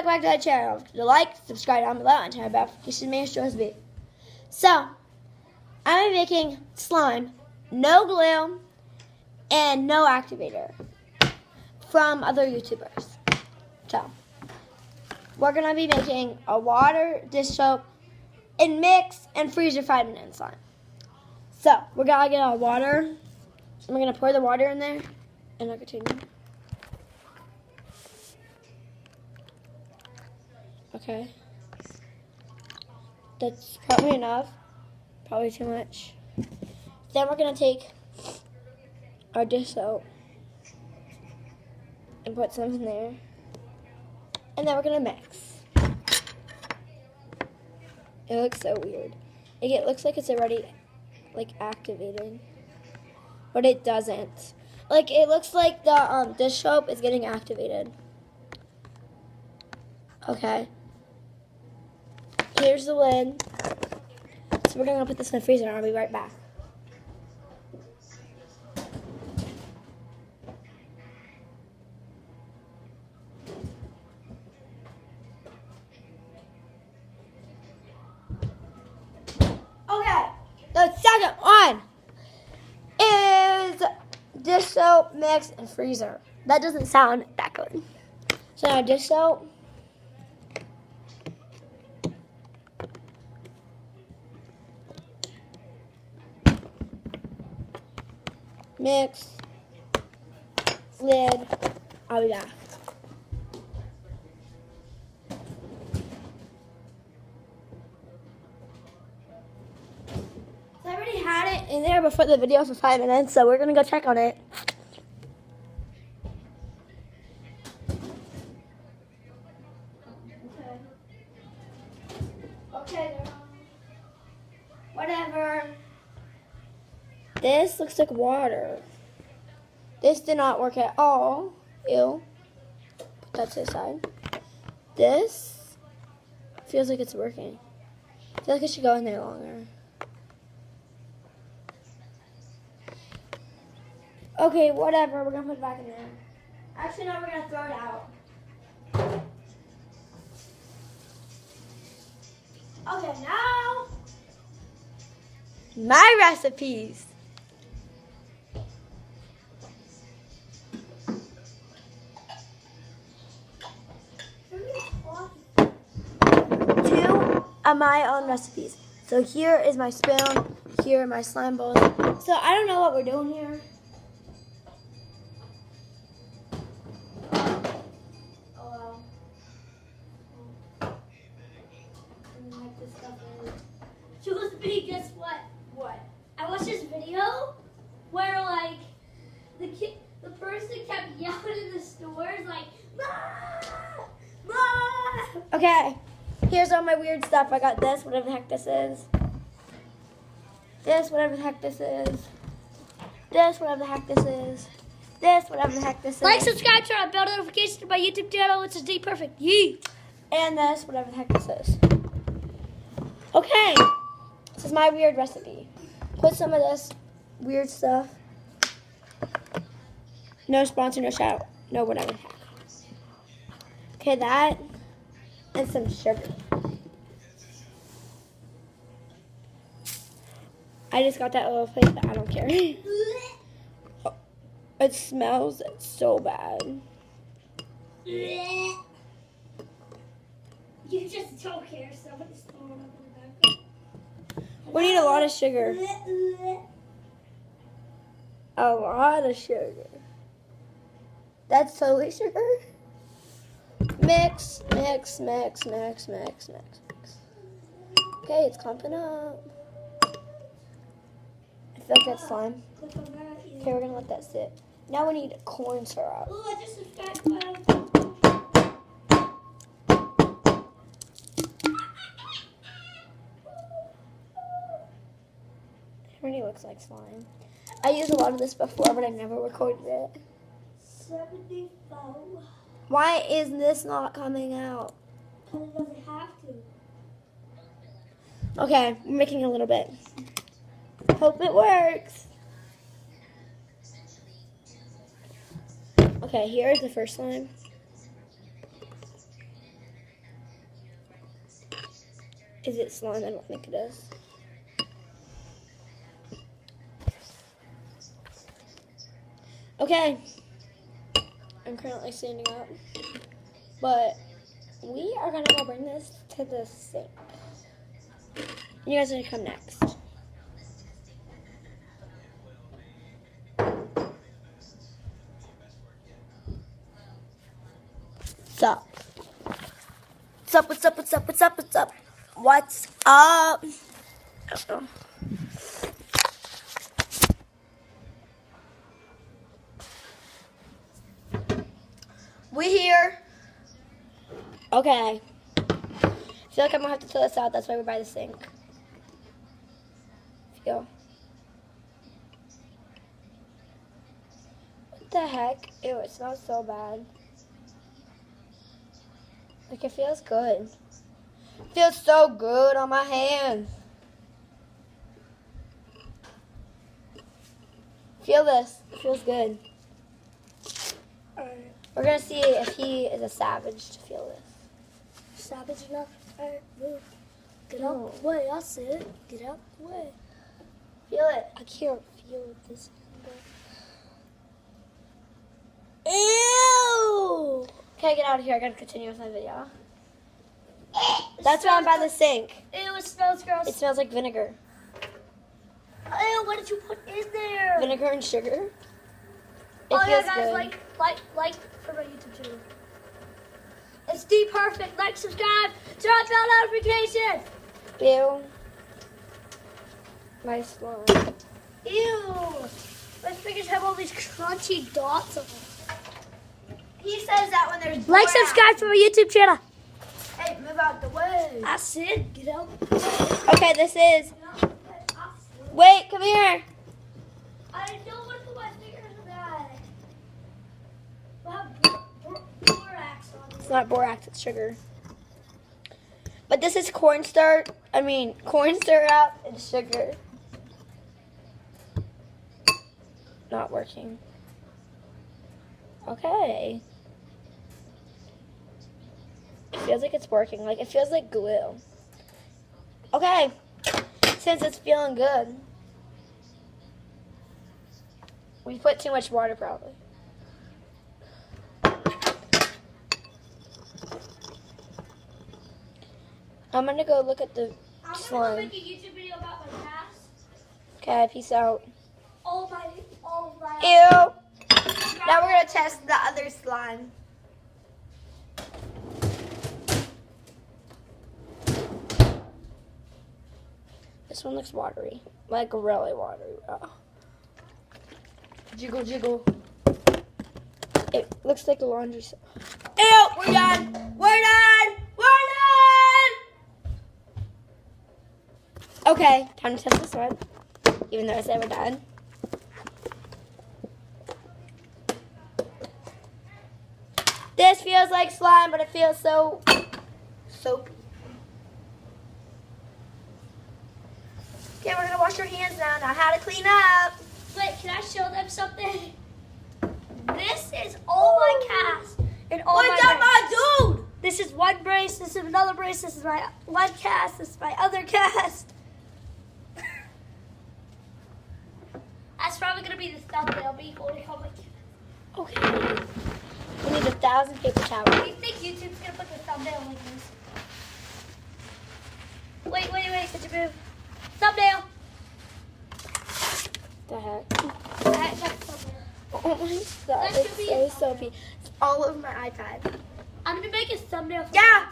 welcome back to the channel. To like, subscribe down below, and turn on bell notifications to make sure it's big. So, I'm making slime, no glue, and no activator from other YouTubers. So, we're going to be making a water, dish soap, and mix and freezer 5-minute slime. So, we're going to get our water, and we're going to pour the water in there, and I'll continue. Okay. That's probably enough. Probably too much. Then we're going to take our dish soap and put some in there. And then we're going to mix. It looks so weird. It looks like it's already activated. But it doesn't. It looks like the dish soap is getting activated. Okay. Here's the lid. So we're going to put this in the freezer and I'll be right back. Okay, the second one is dish soap, mix, and freezer. That doesn't sound that good. So now dish soap. Mix, lid, I'll be back. So I already had it in there before the video for 5 minutes, so we're gonna go check on it. Okay, girl. Whatever. This looks like water. This did not work at all. Ew. Put that to the side. This feels like it's working. I feel like it should go in there longer. Okay, whatever. We're going to put it back in there. Actually, no, we're going to throw it out. Okay, now my recipes. 2 of my own recipes. So here is my spoon, here are my slime balls. So I don't know what we're doing here. Oh well. This stuff in. Tuesday, guess what? What? I watched this video where the person kept yelling in the stores "Ma! Ma!" Okay, here's all my weird stuff. I got this, whatever the heck this is. This, whatever the heck this is. This, whatever the heck this is. This, whatever the heck this is. Like, subscribe, turn on bell notifications to my YouTube channel, which is Dperfect. Yee! And this, whatever the heck this is. Okay, this is my weird recipe. Put some of this weird stuff. No sponsor, no shout out, no whatever the heck. Okay, that and some sugar. I just got that little thing, but I don't care. Oh, it smells so bad. You just don't care. Somebody's throwing up in the back. We need a lot of sugar. A lot of sugar. That's totally sugar. Mix, mix, mix, mix, mix, mix, mix. Okay, it's clumping up. I feel like that's slime. Okay, we're gonna let that sit. Now we need corn syrup. Oh, I just subscribed. It already looks like slime. I used a lot of this before, but I never recorded it. 74. Why is this not coming out? Because it doesn't have to. Okay, I'm making a little bit. Hope it works. Okay, here's the first slime. Is it slime? I don't think it is. Okay. I'm currently standing up. But we are going to go bring this to the sink. You guys are going to come next. What's up? What's up? What's up? What's up? What's up? What's up? What's up? Uh-oh. We here. Okay. I feel like I'm gonna have to throw this out. That's why we're by the sink. Feel. What the heck? Ew, it smells so bad. Like, it feels good. It feels so good on my hands. Feel this. It feels good. Alright. We're gonna see if he is a savage to feel this. Savage enough. Alright, move. Get No. out the way. I said, get out the way. Feel it. I can't feel this. Ew! Okay, get out of here. I gotta continue with my video. That's why I'm by the sink. Ew, it smells gross. It smells like vinegar. Ew, what did you put in there? Vinegar and sugar. It Oh feels yeah, guys, good. like for my YouTube channel. It's Dperfect. Like, subscribe, turn on bell notifications. Ew. Nice one. Ew. My fingers have all these crunchy dots on them. He says that when there's Like, subscribe to my YouTube channel. Hey, move out the way. I said, get out. Okay, this is. Wait, come here. I don't want to put my fingers in that. I have borax on It's it. not borax, it's sugar. But this is corn syrup and sugar. Not working. Okay. It feels like it's working. Like, it feels like glue. Okay. Since it's feeling good. We put too much water, probably. I'm gonna go look at the I'm slime. gonna make a YouTube video about my past. Okay, peace out. All my. Ew. Now we're gonna test the other slime. This one looks watery, like really watery. Oh. Jiggle, jiggle. It looks like a laundry. Ew, we're done. We're done. We're done. Okay, time to test this one. Even though I said we're done. This feels like slime, but it feels so soapy. Okay, we're gonna wash our hands now. Now how to clean up. Wait, can I show them something? This is all my cast and all What's up, my dude? This is one brace. This is another brace. This is my one cast. This is my other cast. That's probably gonna be the thumbnail. Me holding all my cast. Okay. We need 1,000 paper towels. Do you think YouTube's gonna put the thumbnail like this? Wait, such a move. Thumbnail. The heck? That's thumbnail. Oh my god, That should it's be so a soapy. It's all over my iPad. I'm gonna make a thumbnail. For Yeah.